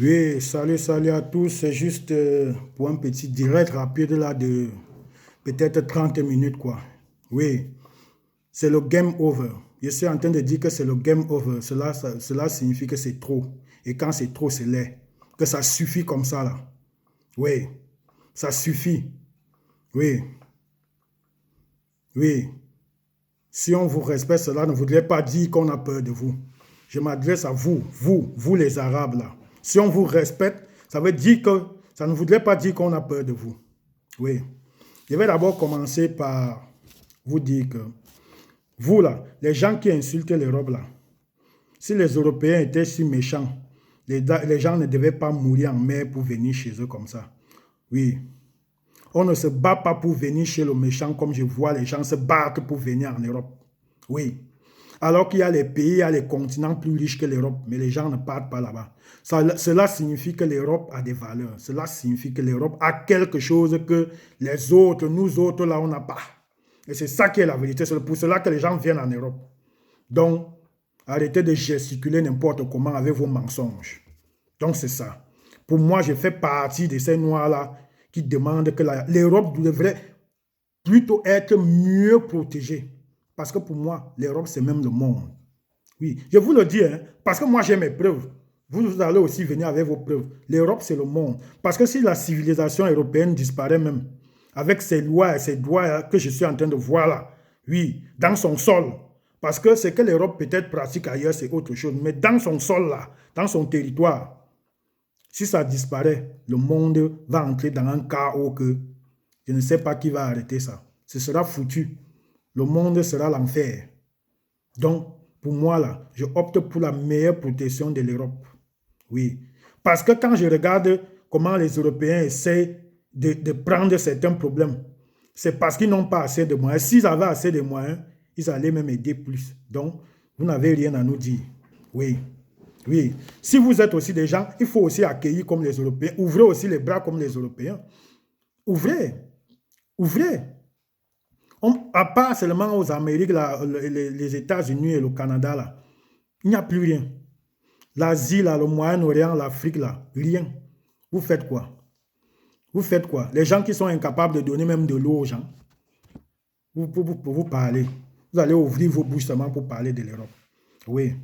Oui, salut, salut à tous. C'est juste pour un petit direct rapide là de peut-être 30 minutes quoi. Oui, c'est le game over. Je suis en train de dire que c'est le game over. Cela signifie que c'est trop. Et quand c'est trop, c'est laid. Que ça suffit comme ça là. Oui, ça suffit. Oui, oui. Si on vous respecte, cela ne voudrait pas dire qu'on a peur de vous. Je m'adresse à vous, vous les Arabes là. Si on vous respecte, ça veut dire que ça ne voudrait pas dire qu'on a peur de vous. Oui. Je vais d'abord commencer par vous dire que vous là, les gens qui insultent l'Europe là, si les Européens étaient si méchants, les gens ne devaient pas mourir en mer pour venir chez eux comme ça. Oui. On ne se bat pas pour venir chez le méchant comme je vois les gens se battre pour venir en Europe. Oui. Alors qu'il y a les pays, il y a les continents plus riches que l'Europe, mais les gens ne partent pas là-bas. Cela signifie que l'Europe a des valeurs. Cela signifie que l'Europe a quelque chose que les autres, nous autres, là, on n'a pas. Et c'est ça qui est la vérité. C'est pour cela que les gens viennent en Europe. Donc, arrêtez de gesticuler n'importe comment avec vos mensonges. Donc, c'est ça. Pour moi, je fais partie de ces noirs-là qui demandent que l'Europe devrait plutôt être mieux protégée. Parce que pour moi, l'Europe, c'est même le monde. Oui, je vous le dis, hein, parce que moi, j'ai mes preuves. Vous allez aussi venir avec vos preuves. L'Europe, c'est le monde. Parce que si la civilisation européenne disparaît même, avec ses lois et ses droits que je suis en train de voir là, oui, dans son sol, parce que ce que l'Europe peut-être pratique ailleurs, c'est autre chose, mais dans son sol là, dans son territoire, si ça disparaît, le monde va entrer dans un chaos que je ne sais pas qui va arrêter ça. Ce sera foutu. Le monde sera l'enfer. Donc, pour moi, là, je opte pour la meilleure protection de l'Europe. Oui. Parce que quand je regarde comment les Européens essaient de prendre certains problèmes, c'est parce qu'ils n'ont pas assez de moyens. S'ils avaient assez de moyens, ils allaient même aider plus. Donc, vous n'avez rien à nous dire. Oui. Oui. Si vous êtes aussi des gens, il faut aussi accueillir comme les Européens. Ouvrez aussi les bras comme les Européens. Ouvrez. Ouvrez. À part seulement aux Amériques, là, les États-Unis et le Canada, là, il n'y a plus rien. L'Asie, là, le Moyen-Orient, l'Afrique, là, rien. Vous faites quoi? Vous faites quoi? Les gens qui sont incapables de donner même de l'eau aux gens, vous parlez. Vous allez ouvrir vos bouches seulement pour parler de l'Europe. Oui.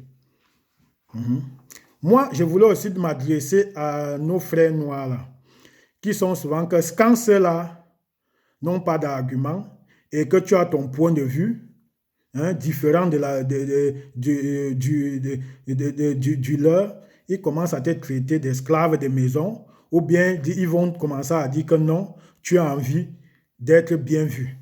Moi, je voulais aussi m'adresser à nos frères noirs, là, qui sont souvent que quand ceux-là n'ont pas d'argument et que tu as ton point de vue, hein, différent du leur, ils commencent à te traiter d'esclave de maison, ou bien ils vont commencer à dire que non, tu as envie d'être bien vu.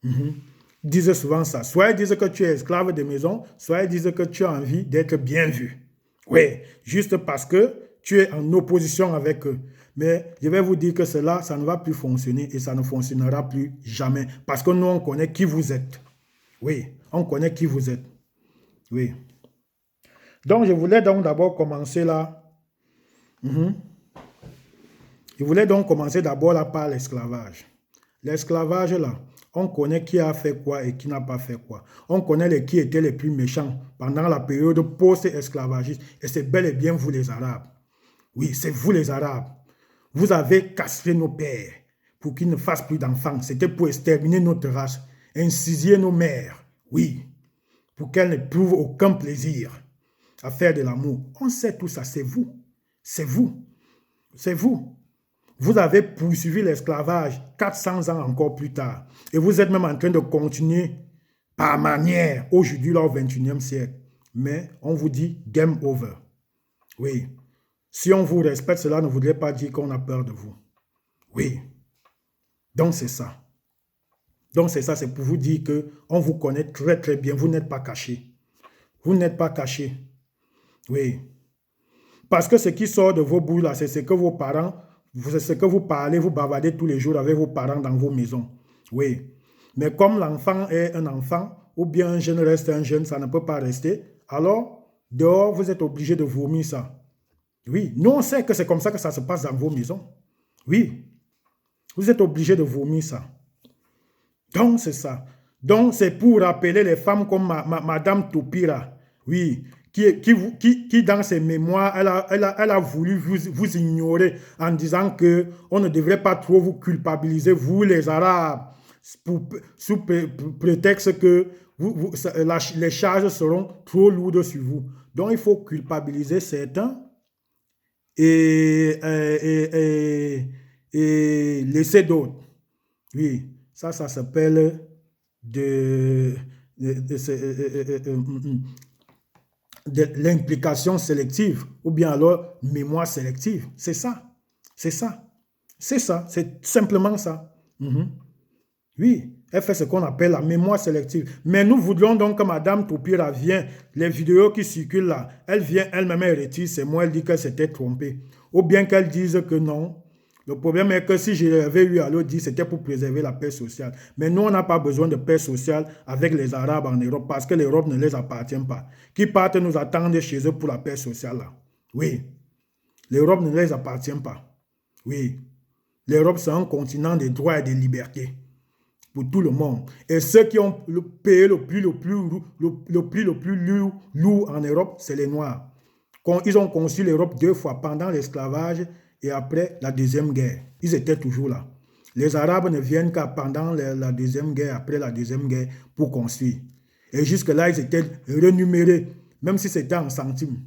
Ils disent souvent ça. Soit ils disent que tu es esclave de maison, soit ils disent que tu as envie d'être bien vu. Oui, juste parce que tu es en opposition avec eux. Mais je vais vous dire que cela, ça ne va plus fonctionner et ça ne fonctionnera plus jamais. Parce que nous, on connaît qui vous êtes. Oui, on connaît qui vous êtes. Oui. Donc, je voulais donc d'abord commencer là. Je voulais donc commencer d'abord là par l'esclavage. L'esclavage là, on connaît qui a fait quoi et qui n'a pas fait quoi. On connaît qui étaient les plus méchants pendant la période post-esclavagiste. Et c'est bel et bien vous les Arabes. Oui, c'est vous les Arabes. Vous avez castré nos pères pour qu'ils ne fassent plus d'enfants. C'était pour exterminer notre race, incisier nos mères. Oui, pour qu'elles n'éprouvent aucun plaisir à faire de l'amour. On sait tout ça, c'est vous. C'est vous. C'est vous. Vous avez poursuivi l'esclavage 400 ans encore plus tard. Et vous êtes même en train de continuer par manière aujourd'hui, là, au 21e siècle. Mais on vous dit game over. Oui. Si on vous respecte, cela ne voudrait pas dire qu'on a peur de vous. Oui. Donc c'est ça. Donc c'est ça, c'est pour vous dire qu'on vous connaît très très bien. Vous n'êtes pas caché. Vous n'êtes pas caché. Oui. Parce que ce qui sort de vos bouches là, c'est ce que vos parents, c'est ce que vous parlez, vous bavardez tous les jours avec vos parents dans vos maisons. Oui. Mais comme l'enfant est un enfant, ou bien un jeune reste un jeune, ça ne peut pas rester, alors dehors, vous êtes obligé de vomir ça. Oui. Nous, on sait que c'est comme ça que ça se passe dans vos maisons. Oui. Vous êtes obligé de vomir ça. Donc, c'est ça. Donc, c'est pour rappeler les femmes comme Madame Toupira, oui, qui dans ses mémoires, elle a voulu vous ignorer en disant que on ne devrait pas trop vous culpabiliser, vous les Arabes, sous prétexte que les charges seront trop lourdes sur vous. Donc, il faut culpabiliser certains et laisser d'autres. Oui, ça s'appelle de l'implication sélective ou bien alors mémoire sélective. C'est ça. C'est ça. C'est ça. C'est simplement ça. Oui, elle fait ce qu'on appelle la mémoire sélective. Mais nous voudrions donc que Madame Toupira vienne, les vidéos qui circulent là, elle vient elle-même, elle retire ses mots, elle dit qu'elle s'était trompée. Ou bien qu'elle dise que non. Le problème est que si j'avais eu à le dire, c'était pour préserver la paix sociale. Mais nous, on n'a pas besoin de paix sociale avec les Arabes en Europe parce que l'Europe ne les appartient pas. Qui partent nous attendre chez eux pour la paix sociale là. Oui. L'Europe ne les appartient pas. Oui. L'Europe, c'est un continent des droits et des libertés pour tout le monde. Et ceux qui ont payé le prix le plus lourd en Europe, c'est les Noirs. Ils ont conçu l'Europe 2 fois, pendant l'esclavage et après la Deuxième Guerre. Ils étaient toujours là. Les Arabes ne viennent qu'à pendant la Deuxième Guerre, après la Deuxième Guerre, pour construire. Et jusque-là, ils étaient renumérés, même si c'était en centimes.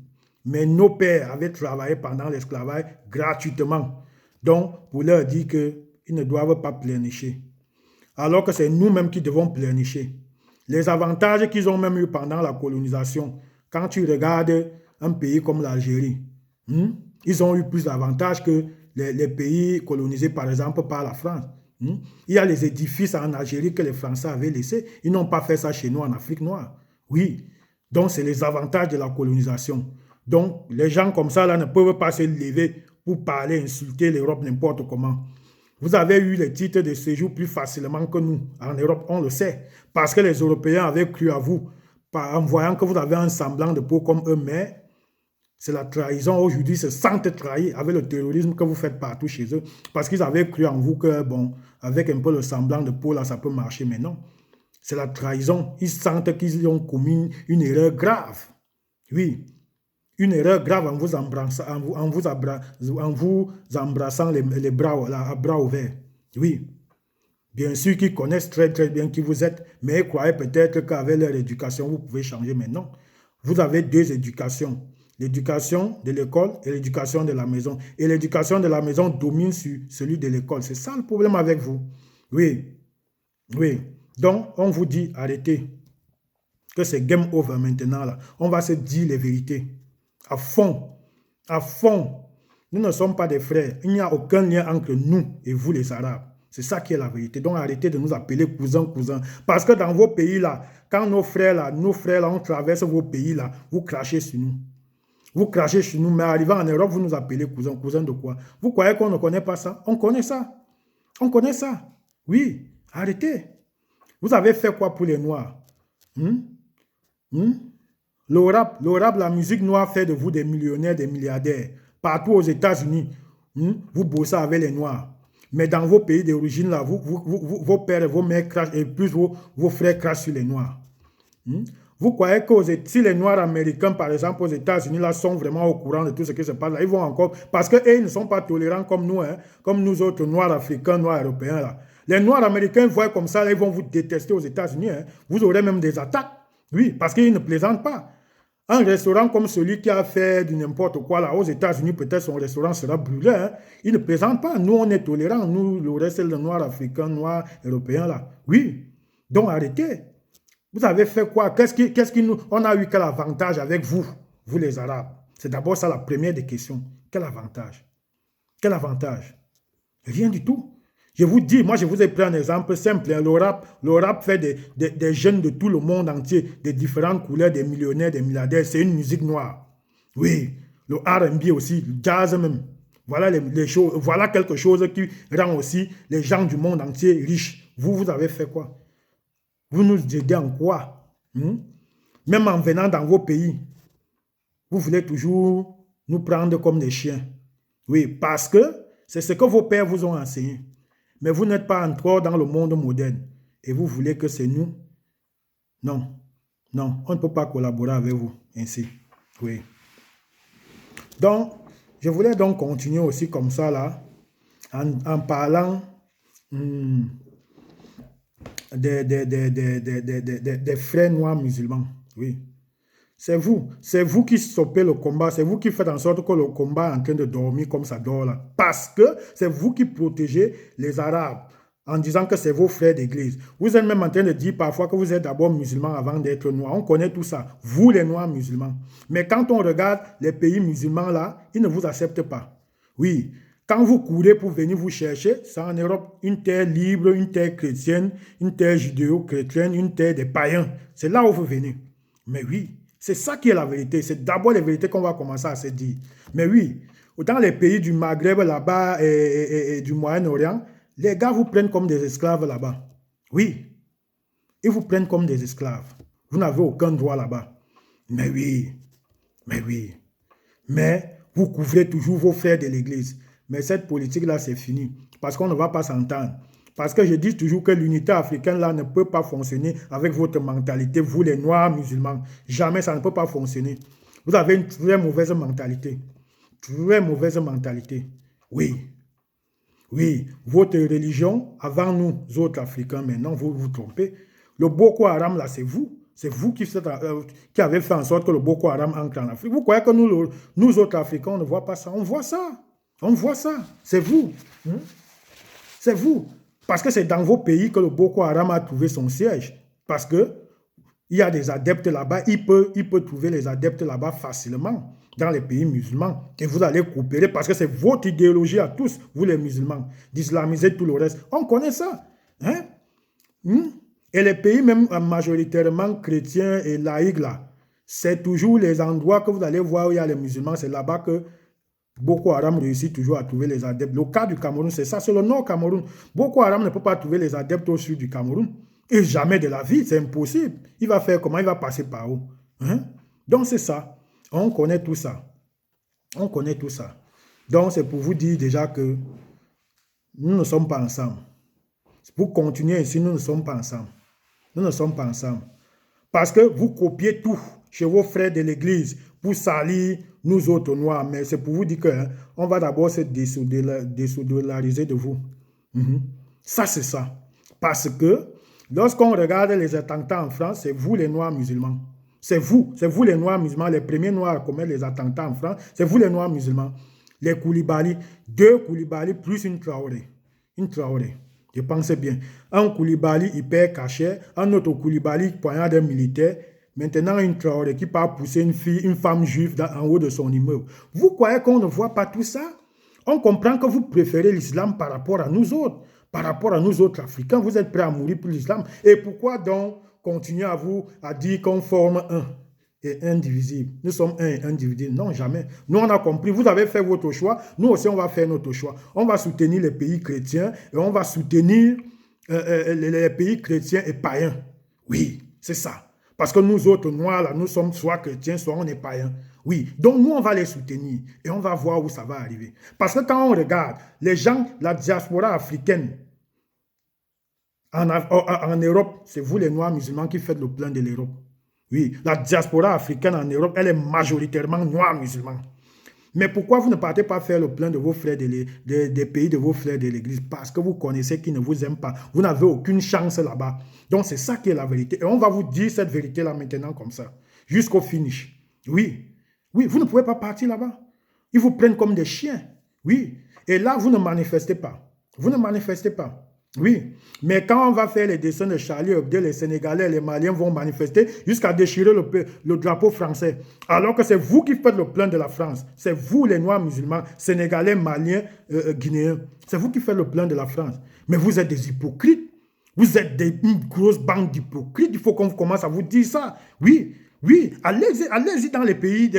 Mais nos pères avaient travaillé pendant l'esclavage gratuitement. Donc, pour leur dire qu'ils ne doivent pas pleurnicher. Alors que c'est nous-mêmes qui devons pleurnicher. Les avantages qu'ils ont même eu pendant la colonisation, quand tu regardes un pays comme l'Algérie, ils ont eu plus d'avantages que les pays colonisés, par exemple, par la France. Il y a les édifices en Algérie que les Français avaient laissés. Ils n'ont pas fait ça chez nous en Afrique noire. Oui. Donc, c'est les avantages de la colonisation. Donc, les gens comme ça là, ne peuvent pas se lever pour parler, insulter l'Europe n'importe comment. Vous avez eu les titres de séjour plus facilement que nous. En Europe, on le sait. Parce que les Européens avaient cru à vous en voyant que vous avez un semblant de peau comme eux, mais c'est la trahison. Aujourd'hui, se sentent trahis avec le terrorisme que vous faites partout chez eux. Parce qu'ils avaient cru en vous que, bon, avec un peu le semblant de peau, là, ça peut marcher. Mais non, c'est la trahison. Ils sentent qu'ils ont commis une erreur grave. Oui, une erreur grave en vous embrassant les bras, à bras ouverts. Oui. Bien sûr qu'ils connaissent très très bien qui vous êtes, mais ils croyaient peut-être qu'avec leur éducation, vous pouvez changer. Mais non. Vous avez deux éducations. L'éducation de l'école et l'éducation de la maison. Et l'éducation de la maison domine sur celui de l'école. C'est ça le problème avec vous. Oui. Oui. Donc, on vous dit, arrêtez. Que c'est game over maintenant. Là. On va se dire les vérités. À fond. À fond. Nous ne sommes pas des frères. Il n'y a aucun lien entre nous et vous les Arabes. C'est ça qui est la vérité. Donc arrêtez de nous appeler cousins, cousins. Parce que dans vos pays là, quand nos frères là, on traverse vos pays là, vous crachez sur nous. Vous crachez sur nous, mais arrivant en Europe, vous nous appelez cousins. Cousins de quoi? Vous croyez qu'on ne connaît pas ça? On connaît ça. On connaît ça. Oui, arrêtez. Vous avez fait quoi pour les Noirs? Le rap, la musique noire fait de vous des millionnaires, des milliardaires. Partout aux États-Unis, vous bossez avec les Noirs. Mais dans vos pays d'origine, là, vos pères et vos mères crachent, et plus vos frères crachent sur les Noirs. Vous croyez que si les Noirs américains, par exemple, aux États-Unis, là, sont vraiment au courant de tout ce qui se passe, là, ils vont encore... Parce qu'eux, ils ne sont pas tolérants comme nous, hein, comme nous autres, Noirs africains, Noirs européens, là. Les Noirs américains voient comme ça, là, ils vont vous détester aux États-Unis. Hein. Vous aurez même des attaques. Oui, parce qu'ils ne plaisantent pas. Un restaurant comme celui qui a fait du n'importe quoi là aux États-Unis, peut-être son restaurant sera brûlé. Hein. Il ne plaisante pas. Nous, on est tolérants. Nous, le reste, c'est le noir africain, noir européen là. Oui. Donc, arrêtez. Vous avez fait quoi? Qu'est-ce qui nous... On a eu quel avantage avec vous, vous les Arabes? C'est d'abord ça la première des questions. Quel avantage? Quel avantage? Rien du tout. Je vous dis, moi je vous ai pris un exemple simple. Hein. Le rap fait des jeunes de tout le monde entier, des différentes couleurs, des millionnaires, des milliardaires. C'est une musique noire. Oui, le R&B aussi, le jazz même. Voilà les choses. Voilà quelque chose qui rend aussi les gens du monde entier riches. Vous avez fait quoi? Vous nous aidez en quoi? Même en venant dans vos pays, vous voulez toujours nous prendre comme des chiens. Oui, parce que c'est ce que vos pères vous ont enseigné. Mais vous n'êtes pas encore dans le monde moderne. Et vous voulez que c'est nous? Non. Non, on ne peut pas collaborer avec vous ainsi. Oui. Donc, je voulais donc continuer aussi comme ça, là, en parlant des frères noirs musulmans. Oui. C'est vous qui stoppez le combat, c'est vous qui faites en sorte que le combat est en train de dormir comme ça dort là. Parce que c'est vous qui protégez les Arabes en disant que c'est vos frères d'église. Vous êtes même en train de dire parfois que vous êtes d'abord musulman avant d'être noir. On connaît tout ça, vous les noirs musulmans. Mais quand on regarde les pays musulmans là, ils ne vous acceptent pas. Oui, quand vous courez pour venir vous chercher, c'est en Europe une terre libre, une terre chrétienne, une terre judéo-chrétienne, une terre des païens. C'est là où vous venez. Mais oui, c'est ça qui est la vérité. C'est d'abord les vérités qu'on va commencer à se dire. Mais oui, dans les pays du Maghreb là-bas et du Moyen-Orient, les gars vous prennent comme des esclaves là-bas. Oui, ils vous prennent comme des esclaves. Vous n'avez aucun droit là-bas. Mais oui, mais oui. Mais vous couvrez toujours vos frères de l'église. Mais cette politique-là, c'est fini. Parce qu'on ne va pas s'entendre. Parce que je dis toujours que l'unité africaine, là, ne peut pas fonctionner avec votre mentalité, vous les noirs musulmans. Jamais ça ne peut pas fonctionner. Vous avez une très mauvaise mentalité. Très mauvaise mentalité. Oui. Oui, votre religion, avant nous autres Africains, maintenant, vous vous trompez. Le Boko Haram, là, c'est vous. C'est vous qui avez fait en sorte que le Boko Haram entre en Afrique. Vous croyez que nous autres Africains, on ne voit pas ça? On voit ça. On voit ça. C'est vous. C'est vous. Parce que c'est dans vos pays que le Boko Haram a trouvé son siège. Parce que il y a des adeptes là-bas. Il peut trouver les adeptes là-bas facilement dans les pays musulmans. Et vous allez coopérer parce que c'est votre idéologie à tous, vous les musulmans, d'islamiser tout le reste. On connaît ça. Hein? Et les pays même majoritairement chrétiens et laïcs là, c'est toujours les endroits que vous allez voir où il y a les musulmans. C'est là-bas que Boko Haram réussit toujours à trouver les adeptes. Le cas du Cameroun, c'est ça, c'est le nord Cameroun. Boko Haram ne peut pas trouver les adeptes au sud du Cameroun. Et jamais de la vie, c'est impossible. Il va faire comment? Il va passer par où? Hein? Donc c'est ça. On connaît tout ça. On connaît tout ça. Donc c'est pour vous dire déjà que nous ne sommes pas ensemble. Pour continuer ici, nous ne sommes pas ensemble. Nous ne sommes pas ensemble. Parce que vous copiez tout chez vos frères de l'église pour salir nous autres noirs. Mais c'est pour vous dire que on va d'abord se désolidariser de vous. Ça, c'est ça. Parce que lorsqu'on regarde les attentats en France, c'est vous les noirs musulmans. C'est vous les noirs musulmans, les premiers noirs à commettre les attentats en France. C'est vous les noirs musulmans. Les Koulibaly, 2 Koulibaly plus une Traoré. Une Traoré. Je pensais bien. Un Koulibaly hyper caché, un autre Koulibaly poignard d'un militaire. Maintenant, une Traoré qui part pousser une femme juive en haut de son immeuble. Vous croyez qu'on ne voit pas tout ça? On comprend que vous préférez l'islam par rapport à nous autres. Par rapport à nous autres Africains, vous êtes prêts à mourir pour l'islam. Et pourquoi donc continuer à dire qu'on forme un et indivisible? Nous sommes un et indivisible. Non, jamais. Nous, on a compris. Vous avez fait votre choix. Nous aussi, on va faire notre choix. On va soutenir les pays chrétiens et on va soutenir les pays chrétiens et païens. Oui, c'est ça. Parce que nous autres noirs, là, nous sommes soit chrétiens, soit on est païens. Oui, donc nous, on va les soutenir et on va voir où ça va arriver. Parce que quand on regarde, les gens, la diaspora africaine, en Europe, c'est vous les noirs musulmans qui faites le plan de l'Europe. Oui, la diaspora africaine en Europe, elle est majoritairement noire musulmane. Mais pourquoi vous ne partez pas faire le plan de vos frères des pays de vos frères de l'église? Parce que vous connaissez qu'ils ne vous aiment pas. Vous n'avez aucune chance là-bas. Donc c'est ça qui est la vérité. Et on va vous dire cette vérité-là maintenant comme ça. Jusqu'au finish. Oui. Oui, vous ne pouvez pas partir là-bas. Ils vous prennent comme des chiens. Oui. Et là, vous ne manifestez pas. Vous ne manifestez pas. Oui, mais quand on va faire les dessins de Charlie Hebdo, les Sénégalais, les Maliens vont manifester jusqu'à déchirer le drapeau français. Alors que c'est vous qui faites le plan de la France. C'est vous les Noirs musulmans, Sénégalais, Maliens, Guinéens. C'est vous qui faites le plan de la France. Mais vous êtes des hypocrites. Vous êtes une grosse bande d'hypocrites. Il faut qu'on commence à vous dire ça. Oui, oui, allez-y dans les pays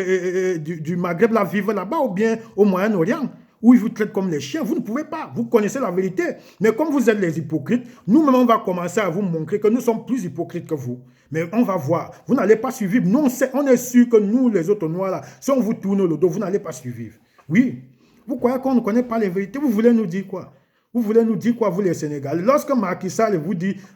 du Maghreb, là, vivre là-bas ou bien au Moyen-Orient, où ils vous traitent comme les chiens. Vous ne pouvez pas. Vous connaissez la vérité. Mais comme vous êtes les hypocrites, nous-mêmes, on va commencer à vous montrer que nous sommes plus hypocrites que vous. Mais on va voir. Vous n'allez pas suivre. Nous, on est sûr que nous, les autres noirs, là, si on vous tourne le dos, vous n'allez pas suivre. Oui. Vous croyez qu'on ne connaît pas les vérités? Vous voulez nous dire quoi? Vous voulez nous dire quoi, vous les Sénégalais? Lorsque Macky Sall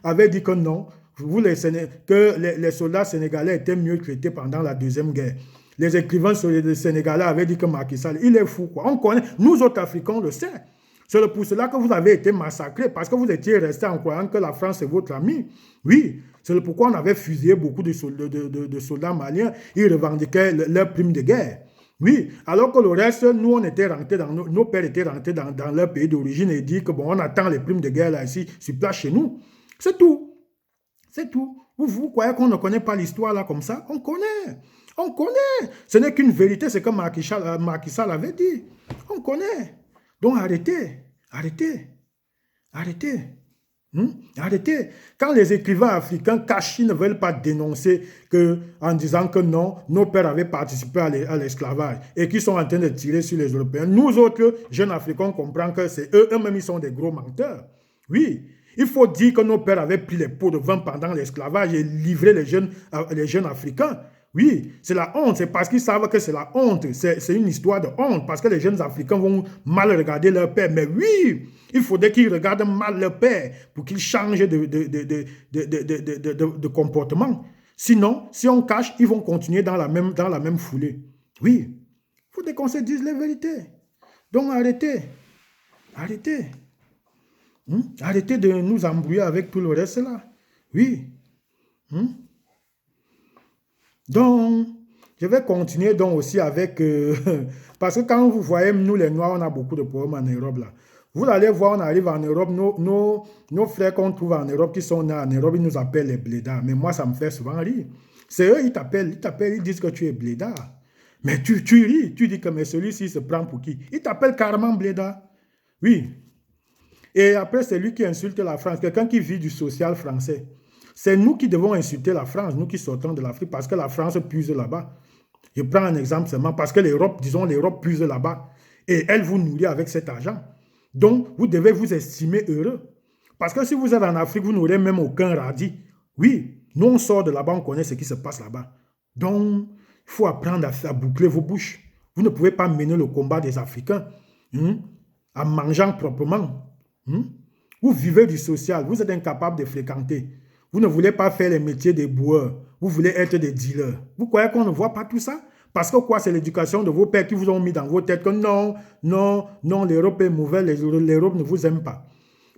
avait dit que non, que les soldats sénégalais étaient mieux traités pendant la Deuxième Guerre. Les écrivains sénégalais avaient dit que Macky Sall, il est fou, quoi. On connaît, nous autres Africains, on le sait. C'est pour cela que vous avez été massacrés, parce que vous étiez restés en croyant que la France est votre ami. Oui, c'est pourquoi on avait fusillé beaucoup de soldats maliens. Ils revendiquaient leur prime de guerre. Oui, alors que le reste, nous, on était rentrés nos pères étaient rentrés dans leur pays d'origine et dit que bon, on attend les primes de guerre là ici, sur place chez nous. C'est tout. C'est tout. Vous croyez qu'on ne connaît pas l'histoire là comme ça? On connaît. On connaît. Ce n'est qu'une vérité, c'est comme Macky Sall avait dit. On connaît. Donc arrêtez. Arrêtez. Arrêtez. Arrêtez. Quand les écrivains africains cachés ne veulent pas dénoncer en disant que non, nos pères avaient participé à l'esclavage et qu'ils sont en train de tirer sur les Européens, nous autres jeunes Africains, on comprend que c'est eux-mêmes, ils sont des gros menteurs. Oui, il faut dire que nos pères avaient pris les pots de vin pendant l'esclavage et livré les jeunes Africains. Oui, c'est la honte, c'est parce qu'ils savent que c'est la honte, c'est une histoire de honte, parce que les jeunes Africains vont mal regarder leur père. Mais oui, il faudrait qu'ils regardent mal leur père pour qu'ils changent de comportement. Sinon, si on cache, ils vont continuer dans la même foulée. Oui, il faudrait qu'on se dise la vérité. Donc arrêtez, arrêtez. Arrêtez de nous embrouiller avec tout le reste là. Oui. Donc, je vais continuer donc aussi avec... parce que quand vous voyez, nous les Noirs, on a beaucoup de problèmes en Europe là. Vous allez voir, on arrive en Europe, nos frères qu'on trouve en Europe, qui sont nés en Europe, ils nous appellent les blédards. Mais moi, ça me fait souvent rire. C'est eux, ils t'appellent, ils disent que tu es blédard. Mais tu ris, tu dis que mais celui-ci se prend pour qui? Il t'appelle carrément blédard. Oui. Et après, c'est lui qui insulte la France, quelqu'un qui vit du social français. C'est nous qui devons insulter la France, nous qui sortons de l'Afrique, parce que la France puise là-bas. Je prends un exemple seulement, parce que l'Europe, disons, l'Europe puise là-bas. Et elle vous nourrit avec cet argent. Donc, vous devez vous estimer heureux. Parce que si vous êtes en Afrique, vous n'aurez même aucun radis. Oui, nous, on sort de là-bas, on connaît ce qui se passe là-bas. Donc, il faut apprendre à boucler vos bouches. Vous ne pouvez pas mener le combat des Africains en mangeant proprement. Vous vivez du social, vous êtes incapable de fréquenter. Vous ne voulez pas faire les métiers des boueurs. Vous voulez être des dealers. Vous croyez qu'on ne voit pas tout ça? Parce que quoi, c'est l'éducation de vos pères qui vous ont mis dans vos têtes que non, non, non, l'Europe est mauvaise, l'Europe ne vous aime pas.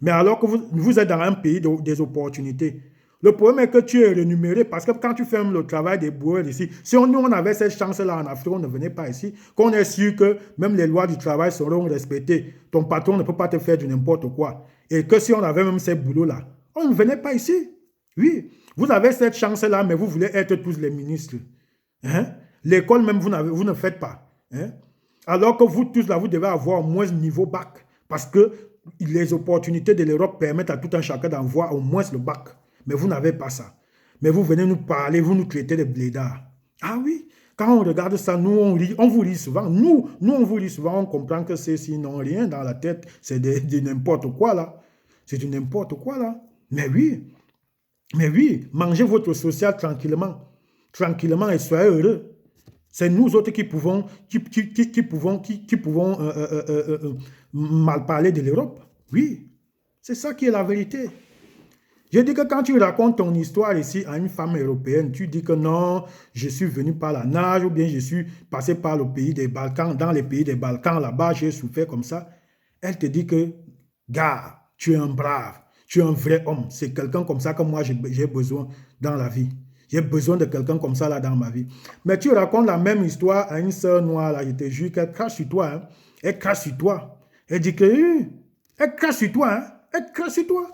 Mais alors que vous êtes dans un pays des opportunités. Le problème est que tu es rémunéré parce que quand tu fais le travail des boueurs ici, si nous on avait cette chance-là en Afrique, on ne venait pas ici, qu'on est sûr que même les lois du travail seront respectées. Ton patron ne peut pas te faire du n'importe quoi. Et que si on avait même ces boulots-là, on ne venait pas ici. Oui, vous avez cette chance-là, mais vous voulez être tous les ministres. L'école même, vous ne faites pas. Alors que vous tous là, vous devez avoir au moins niveau bac. Parce que les opportunités de l'Europe permettent à tout un chacun d'avoir au moins le bac. Mais vous n'avez pas ça. Mais vous venez nous parler, vous nous traitez de blédards. Ah oui, quand on regarde ça, nous on rit, on vous rit souvent. Nous on vous rit souvent, on comprend que ceux-ci n'ont rien dans la tête. C'est de n'importe quoi là. C'est du n'importe quoi là. Mais oui, mangez votre social tranquillement. Tranquillement et soyez heureux. C'est nous autres qui pouvons mal parler de l'Europe. Oui, c'est ça qui est la vérité. Je dis que quand tu racontes ton histoire ici à une femme européenne, tu dis que non, je suis venu par la nage ou bien je suis passé par le pays des Balkans, dans les pays des Balkans, là-bas, j'ai souffert comme ça. Elle te dit que, gars, tu es un brave, tu es un vrai homme. C'est quelqu'un comme ça que moi j'ai besoin dans la vie. J'ai besoin de quelqu'un comme ça là dans ma vie. Mais tu racontes la même histoire à une sœur noire là, je te jure qu'elle crache sur toi. Hein. Elle crache sur toi. Elle dit que, elle crache sur toi. Hein. Elle crache sur toi.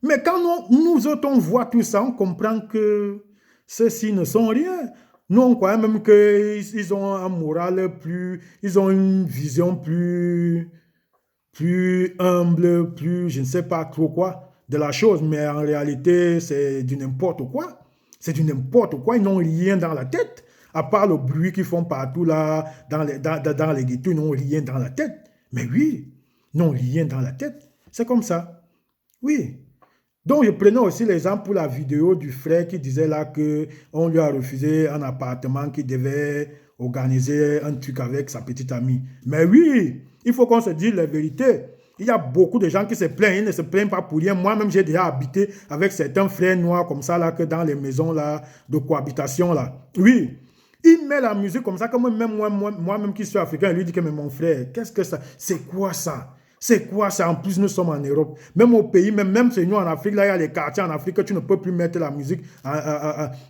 Mais quand nous autres, on voit tout ça, on comprend que ceux-ci ne sont rien. Nous, on croit même qu'ils ont un moral plus... Ils ont une vision plus humble, plus je ne sais pas trop quoi de la chose. Mais en réalité, c'est du n'importe quoi. C'est du n'importe quoi. Ils n'ont rien dans la tête. À part le bruit qu'ils font partout là, dans les ghettos, ils n'ont rien dans la tête. Mais oui, ils n'ont rien dans la tête. C'est comme ça. Oui. Donc, je prenais aussi l'exemple pour la vidéo du frère qui disait là qu'on lui a refusé un appartement qui devait organiser un truc avec sa petite amie. Mais oui, il faut qu'on se dise la vérité. Il y a beaucoup de gens qui se plaignent, ils ne se plaignent pas pour rien. Moi-même, j'ai déjà habité avec certains frères noirs comme ça là, que dans les maisons là, de cohabitation là. Oui, Il met la musique comme ça, comme même moi-même qui suis africain, il lui dit que mais mon frère, qu'est-ce que ça? C'est quoi ça? C'est quoi ça? En plus, nous sommes en Europe. Même au pays, même chez nous en Afrique, là, il y a les quartiers en Afrique que tu ne peux plus mettre la musique,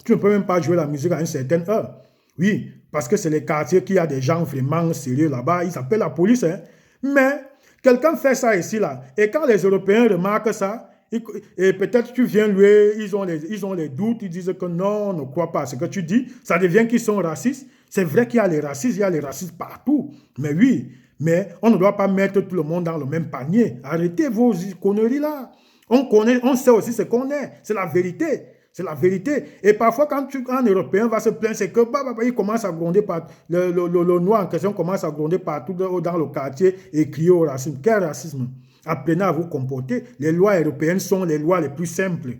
tu ne peux même pas jouer la musique à une certaine heure. Oui, parce que c'est les quartiers qui a des gens vraiment sérieux là-bas. Ils appellent la police. Hein. Mais quelqu'un fait ça ici, là. Et quand les Européens remarquent ça, et peut-être tu viens louer, ils ont les doutes, ils disent que non, on ne croit pas à ce que tu dis. Ça devient qu'ils sont racistes. C'est vrai qu'il y a les racistes, il y a les racistes partout. Mais oui, mais on ne doit pas mettre tout le monde dans le même panier. Arrêtez vos conneries là. On sait aussi ce qu'on est. C'est la vérité. C'est la vérité. Et parfois, quand un Européen va se plaindre, c'est que il commence à gronder partout. Le noir en question commence à gronder partout dans le quartier et crier au racisme. Quel racisme? Apprenez à vous comporter. Les lois européennes sont les lois les plus simples.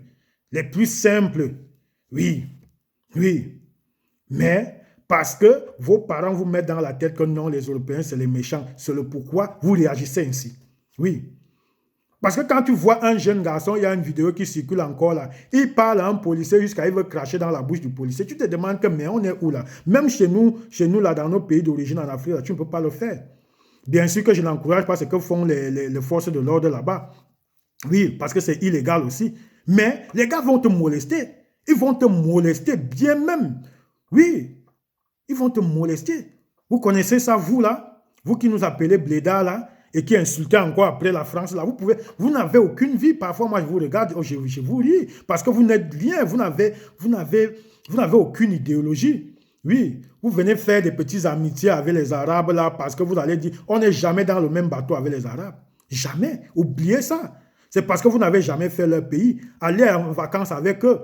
Les plus simples. Oui. Oui. Mais parce que vos parents vous mettent dans la tête que non, les Européens, c'est les méchants. C'est le pourquoi vous réagissez ainsi. Oui. Parce que quand tu vois un jeune garçon, il y a une vidéo qui circule encore là, il parle à un policier jusqu'à il veut cracher dans la bouche du policier. Tu te demandes que, mais on est où là? Même chez nous là, dans nos pays d'origine en Afrique, là, tu ne peux pas le faire. Bien sûr que je n'encourage pas ce que font les forces de l'ordre là-bas. Oui, parce que c'est illégal aussi. Mais les gars vont te molester. Ils vont te molester bien même. Oui, ils vont te molester. Vous connaissez ça, vous là? Vous qui nous appelez Bléda là? Et qui insultait encore après la France, là, vous n'avez aucune vie. Parfois, moi, je vous regarde, je vous ris, parce que vous n'êtes rien, vous n'avez aucune idéologie. Oui, vous venez faire des petites amitiés avec les Arabes, là, parce que vous allez dire, on n'est jamais dans le même bateau avec les Arabes. Jamais. Oubliez ça. C'est parce que vous n'avez jamais fait leur pays. Allez en vacances avec eux.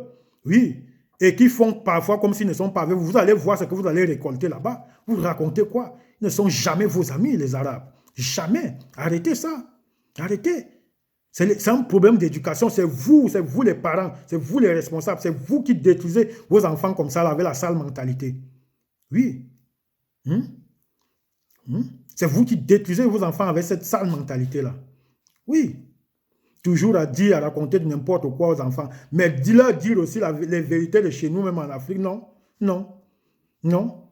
Oui. Et qui font parfois comme s'ils ne sont pas avec vous. Vous allez voir ce que vous allez récolter là-bas. Vous racontez quoi? Ils ne sont jamais vos amis, les Arabes. Jamais. Arrêtez ça. Arrêtez. C'est un problème d'éducation. C'est vous les parents, c'est vous les responsables, c'est vous qui détruisez vos enfants comme ça, là, avec la sale mentalité. Oui. C'est vous qui détruisez vos enfants avec cette sale mentalité-là. Oui. Toujours à dire, à raconter n'importe quoi aux enfants. Mais dis-leur dire aussi les vérités de chez nous, même en Afrique. Non. Non. Non.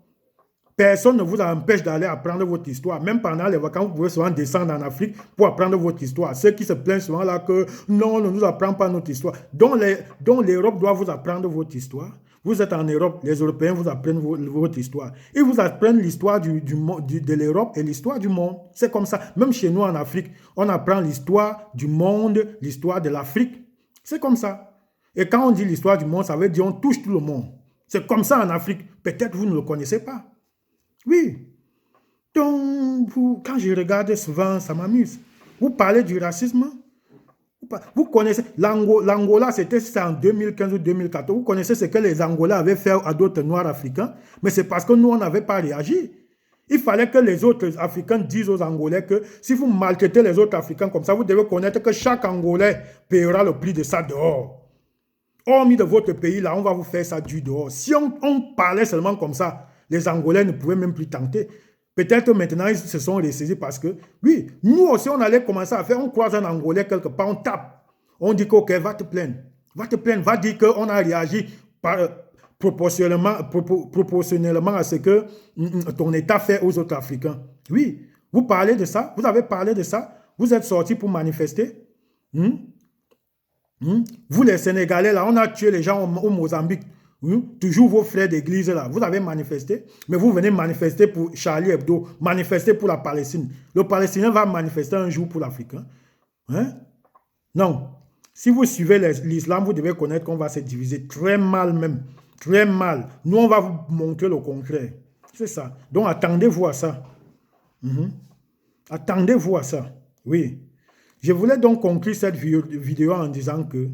Personne ne vous empêche d'aller apprendre votre histoire. Même pendant les vacances, vous pouvez souvent descendre en Afrique pour apprendre votre histoire. Ceux qui se plaignent souvent là que non, on ne nous apprend pas notre histoire. Donc l'Europe doit vous apprendre votre histoire. Vous êtes en Europe, les Européens vous apprennent votre histoire. Ils vous apprennent l'histoire de l'Europe et l'histoire du monde. C'est comme ça. Même chez nous en Afrique, on apprend l'histoire du monde, l'histoire de l'Afrique. C'est comme ça. Et quand on dit l'histoire du monde, ça veut dire on touche tout le monde. C'est comme ça en Afrique. Peut-être vous ne le connaissez pas. Oui. Donc, quand je regarde souvent, ça m'amuse. Vous parlez du racisme. Vous connaissez, l'Angola, c'était en 2015 ou 2014. Vous connaissez ce que les Angolais avaient fait à d'autres Noirs africains. Mais c'est parce que nous, on n'avait pas réagi. Il fallait que les autres Africains disent aux Angolais que si vous maltraitez les autres Africains comme ça, vous devez connaître que chaque Angolais paiera le prix de ça dehors. Hormis de votre pays, là, on va vous faire ça du dehors. Si on parlait seulement comme ça, les Angolais ne pouvaient même plus tenter. Peut-être maintenant, ils se sont ressaisis parce que, oui, nous aussi, on allait commencer à faire, on croise un Angolais quelque part, on tape. On dit qu'ok, va te plaindre. Va te plaindre, va dire qu'on a réagi proportionnellement à ce que ton État fait aux autres Africains. Oui, vous parlez de ça, vous avez parlé de ça, vous êtes sortis pour manifester. Vous les Sénégalais, là, on a tué les gens au Mozambique. Toujours vos frères d'église là, vous avez manifesté, mais vous venez manifester pour Charlie Hebdo, manifester pour la Palestine. Le Palestinien va manifester un jour pour l'Africain. Hein? Non. Si vous suivez l'islam, vous devez connaître qu'on va se diviser très mal même. Très mal. Nous, on va vous montrer le contraire. C'est ça. Donc, attendez-vous à ça. Attendez-vous à ça. Oui. Je voulais donc conclure cette vidéo en disant que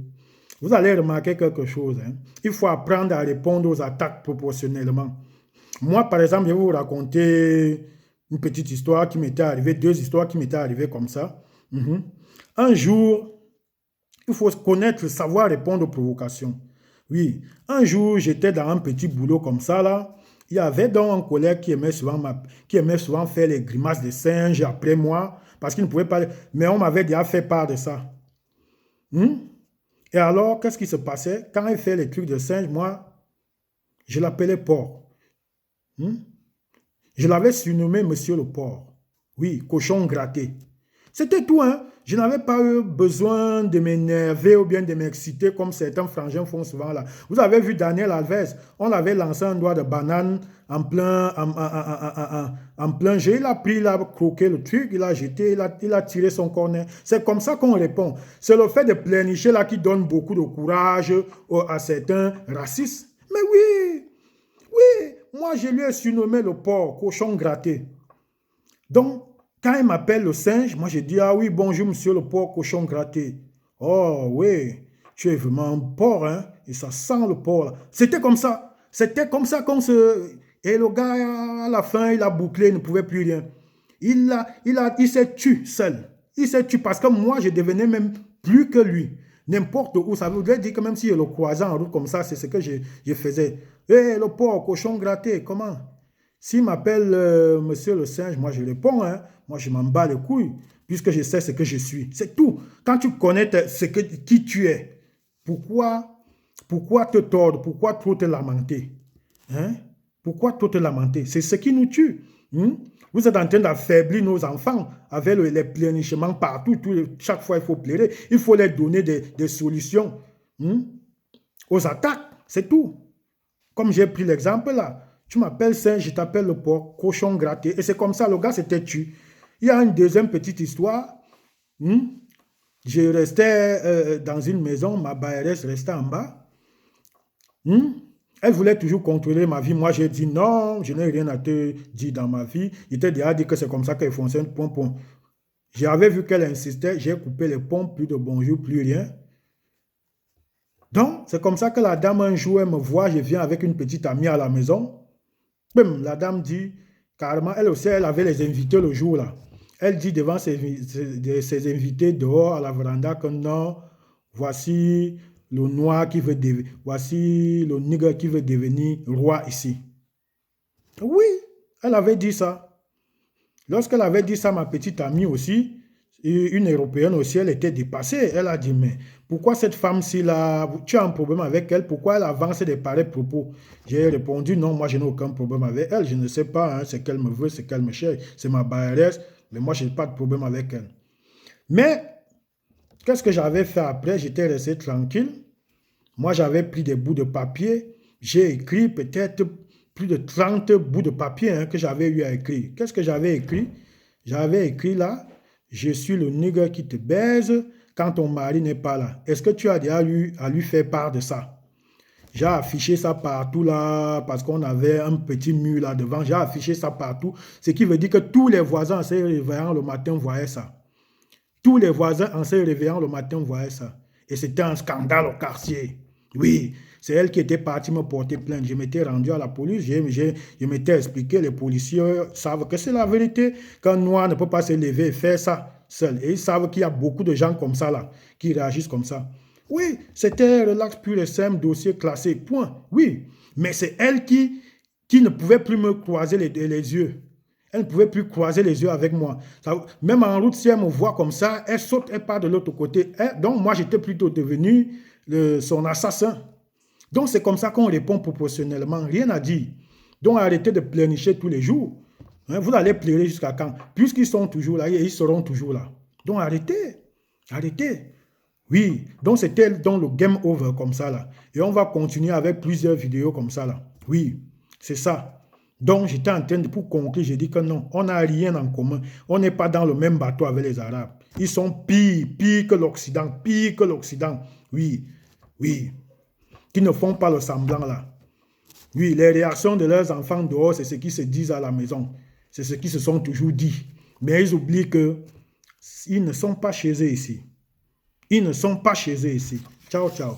vous allez remarquer quelque chose. Hein. Il faut apprendre à répondre aux attaques proportionnellement. Moi, par exemple, je vais vous raconter une petite histoire qui m'était arrivée, deux histoires qui m'étaient arrivées comme ça. Un jour, il faut connaître, savoir répondre aux provocations. Oui, un jour, j'étais dans un petit boulot comme ça, là. Il y avait donc un collègue qui aimait souvent faire les grimaces de singe après moi, parce qu'il ne pouvait pas... Mais on m'avait déjà fait part de ça. Et alors, qu'est-ce qui se passait? Quand il fait les trucs de singe, moi, je l'appelais porc. Hmm? Je l'avais surnommé Monsieur le Porc. Oui, cochon gratté. C'était tout, hein. Je n'avais pas eu besoin de m'énerver ou bien de m'exciter comme certains frangins font souvent là. Vous avez vu Daniel Alves, on avait lancé un doigt de banane en plein jeu. Il a pris, il a croqué le truc, il a jeté, il a tiré son corner. C'est comme ça qu'on répond. C'est le fait de pleurnicher là qui donne beaucoup de courage à certains racistes. Mais oui, oui, moi je lui ai surnommé le porc, cochon gratté. Donc, quand il m'appelle le singe, moi je dis, ah oui, bonjour monsieur le porc cochon gratté. Oh oui, tu es vraiment un porc, hein, et ça sent le porc là. C'était comme ça. C'était comme ça qu'on se... Et le gars, à la fin, il a bouclé, il ne pouvait plus rien. Il s'est tué seul. Il s'est tué parce que moi, je devenais même plus que lui. N'importe où, ça voudrait dire que même si je le croisais en route comme ça, c'est ce que je faisais. Hé, le porc cochon gratté, comment? S'il m'appelle monsieur le singe, moi je réponds, hein. Moi je m'en bats les couilles, puisque je sais ce que je suis. C'est tout. Quand tu connais qui tu es, pourquoi te tordre, pourquoi trop te lamenter? Hein? Pourquoi trop te lamenter? C'est ce qui nous tue. Hein? Vous êtes en train d'affaiblir nos enfants avec les pleurnichements partout. Chaque fois, il faut pleurer. Il faut leur donner des solutions aux attaques. C'est tout. Comme j'ai pris l'exemple là. Tu m'appelles singe, je t'appelle le porc, cochon gratté. Et c'est comme ça, le gars s'était tué. Il y a une deuxième petite histoire. Je restais dans une maison, ma bailleresse restait en bas. Elle voulait toujours contrôler ma vie. Moi, j'ai dit non, je n'ai rien à te dire dans ma vie. J'étais déjà dit que c'est comme ça qu'elle fonctionne. J'avais vu qu'elle insistait, j'ai coupé les pompes, plus de bonjour, plus rien. Donc, c'est comme ça que la dame, un jour, elle me voit, je viens avec une petite amie à la maison. La dame dit, carrément, elle aussi, elle avait les invités le jour là. Elle dit devant ses invités dehors à la véranda que non, voici le noir qui veut devenir, voici le nègre qui veut devenir roi ici. Oui, elle avait dit ça. Lorsqu'elle avait dit ça, ma petite amie aussi, une Européenne aussi, elle était dépassée. Elle a dit, mais pourquoi cette femme-ci, là, tu as un problème avec elle? Pourquoi elle avance des pareils propos? J'ai répondu, non, moi, je n'ai aucun problème avec elle. Je ne sais pas, hein, ce qu'elle me veut, ce qu'elle me cherche. C'est ma bailleresse, mais moi, je n'ai pas de problème avec elle. Mais, qu'est-ce que j'avais fait après? J'étais resté tranquille. Moi, j'avais pris des bouts de papier. J'ai écrit peut-être plus de 30 bouts de papier que j'avais eu à écrire. Qu'est-ce que j'avais écrit? J'avais écrit là, je suis le nègre qui te baise quand ton mari n'est pas là. Est-ce que tu as déjà eu à lui faire part de ça? J'ai affiché ça partout là, parce qu'on avait un petit mur là devant. J'ai affiché ça partout, ce qui veut dire que tous les voisins en se réveillant le matin voyaient ça. Tous les voisins en se réveillant le matin voyaient ça. Et c'était un scandale au quartier. Oui, c'est elle qui était partie me porter plainte. Je m'étais rendu à la police, je m'étais expliqué, les policiers savent que c'est la vérité, qu'un noir ne peut pas se lever et faire ça seul. Et ils savent qu'il y a beaucoup de gens comme ça là, qui réagissent comme ça. Oui, c'était relax pur et simple, dossier classé, point. Oui, mais c'est elle qui ne pouvait plus me croiser les yeux. Elle ne pouvait plus croiser les yeux avec moi. Même en route, si elle me voit comme ça, elle saute, elle part de l'autre côté. Donc, moi, j'étais plutôt devenu son assassin. Donc, c'est comme ça qu'on répond proportionnellement. Rien à dire. Donc, arrêtez de pleurnicher tous les jours. Vous allez pleurer jusqu'à quand? Puisqu'ils sont toujours là, ils seront toujours là. Donc, arrêtez. Arrêtez. Oui. Donc, c'était dans le game over comme ça, là. Et on va continuer avec plusieurs vidéos comme ça, là. Oui, c'est ça. Donc, j'étais en train de, pour conclure, j'ai dit que non, on n'a rien en commun. On n'est pas dans le même bateau avec les Arabes. Ils sont pires que l'Occident, pire que l'Occident. Oui, oui. Qui ne font pas le semblant là. Oui, les réactions de leurs enfants dehors, c'est ce qu'ils se disent à la maison. C'est ce qu'ils se sont toujours dit. Mais ils oublient qu'ils ne sont pas chez eux ici. Ils ne sont pas chez eux ici. Ciao, ciao.